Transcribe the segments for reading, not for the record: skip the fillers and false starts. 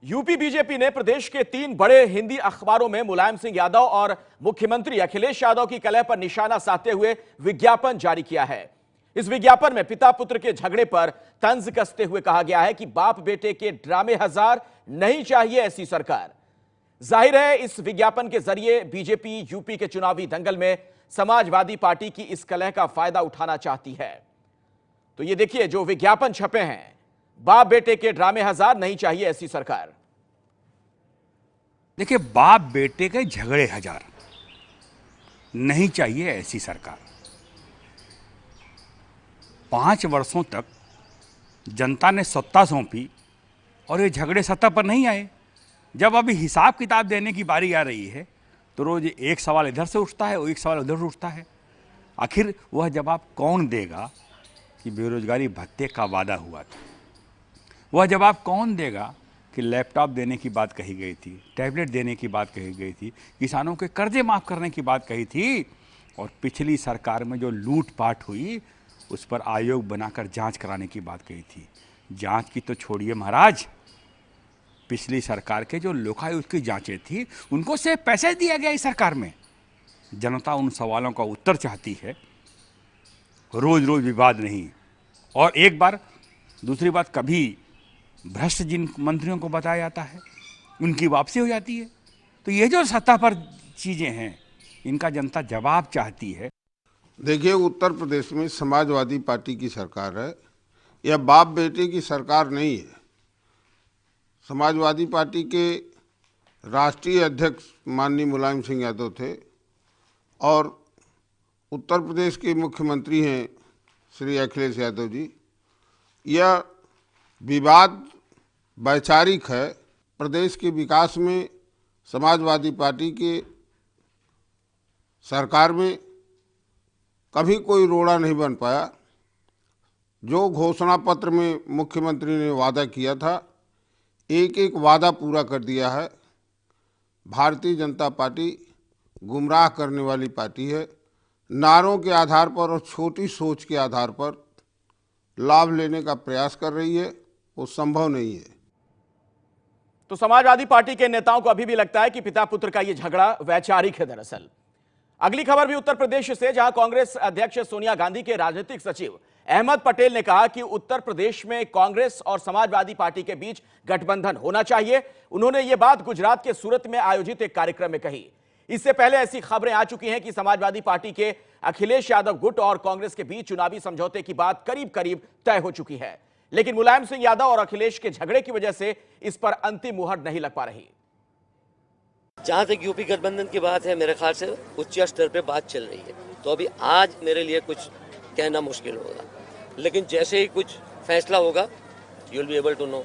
UP BJP ने प्रदेश के 3 बड़े हिंदी अखबारों में मुलायम सिंह यादव और मुख्यमंत्री अखिलेश यादव की कलह पर निशाना साधते हुए विज्ञापन जारी किया है। इस विज्ञापन में पिता पुत्र के झगड़े पर तंज कसते हुए कहा गया है कि बाप बेटे के ड्रामे हजार, नहीं चाहिए ऐसी सरकार। जाहिर है इस विज्ञापन के जरिए बीजेपी यूपी के चुनावी दंगल में समाजवादी पार्टी की इस कलह का फायदा उठाना चाहती है। तो ये देखिए जो विज्ञापन छपे हैं, बाप बेटे के ड्रामे हजार, नहीं चाहिए ऐसी सरकार। देखिए, बाप बेटे के झगड़े हजार, नहीं चाहिए ऐसी सरकार। 5 वर्षों तक जनता ने सत्ता सौंपी और ये झगड़े सत्ता पर नहीं आए। जब अभी हिसाब किताब देने की बारी आ रही है तो रोज एक सवाल इधर से उठता है और एक सवाल उधर से उठता है। आखिर वह जवाब कौन देगा कि बेरोजगारी भत्ते का वादा हुआ था? वह जवाब कौन देगा कि लैपटॉप देने की बात कही गई थी, टैबलेट देने की बात कही गई थी, किसानों के कर्जे माफ़ करने की बात कही थी, और पिछली सरकार में जो लूटपाट हुई उस पर आयोग बनाकर जांच कराने की बात कही थी। जांच की तो छोड़िए महाराज, पिछली सरकार के जो लोकायुक्त की जांचें थी उनको से पैसे दिया गया इस सरकार में। जनता उन सवालों का उत्तर चाहती है, रोज रोज विवाद नहीं। और एक बार दूसरी बात, कभी भ्रष्ट जिन मंत्रियों को बताया जाता है उनकी वापसी हो जाती है। तो ये जो सत्ता पर चीज़ें हैं इनका जनता जवाब चाहती है। देखिए, उत्तर प्रदेश में समाजवादी पार्टी की सरकार है, यह बाप बेटे की सरकार नहीं है। समाजवादी पार्टी के राष्ट्रीय अध्यक्ष माननीय मुलायम सिंह यादव थे और उत्तर प्रदेश के मुख्यमंत्री हैं श्री अखिलेश यादव जी। यह विवाद वैचारिक है। प्रदेश के विकास में समाजवादी पार्टी के सरकार में कभी कोई रोड़ा नहीं बन पाया। जो घोषणा पत्र में मुख्यमंत्री ने वादा किया था, एक एक वादा पूरा कर दिया है। भारतीय जनता पार्टी गुमराह करने वाली पार्टी है। नारों के आधार पर और छोटी सोच के आधार पर लाभ लेने का प्रयास कर रही है, वो संभव नहीं है। तो समाजवादी पार्टी के नेताओं को अभी भी लगता है कि पिता पुत्र का यह झगड़ा वैचारिक है। दरअसल अगली खबर भी उत्तर प्रदेश से, जहां कांग्रेस अध्यक्ष सोनिया गांधी के राजनीतिक सचिव अहमद पटेल ने कहा कि उत्तर प्रदेश में कांग्रेस और समाजवादी पार्टी के बीच गठबंधन होना चाहिए। उन्होंने यह बात गुजरात के सूरत में आयोजित एक कार्यक्रम में कही। इससे पहले ऐसी खबरें आ चुकी हैं कि समाजवादी पार्टी के अखिलेश यादव गुट और कांग्रेस के बीच चुनावी समझौते की बात करीब करीब तय हो चुकी है, लेकिन मुलायम सिंह यादव और अखिलेश के झगड़े की वजह से इस पर अंतिम मुहर नहीं लग पा रही। जहां तक यूपी गठबंधन की बात है, मेरे ख्याल से उच्च स्तर पे बात चल रही है, तो अभी आज मेरे लिए कुछ कहना मुश्किल होगा, लेकिन जैसे ही कुछ फैसला होगा you will be able to know.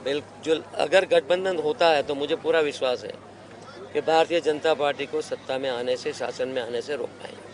बिल्कुल, अगर गठबंधन होता है तो मुझे पूरा विश्वास है कि भारतीय जनता पार्टी को सत्ता में आने से, शासन में आने से रोक पाएंगे।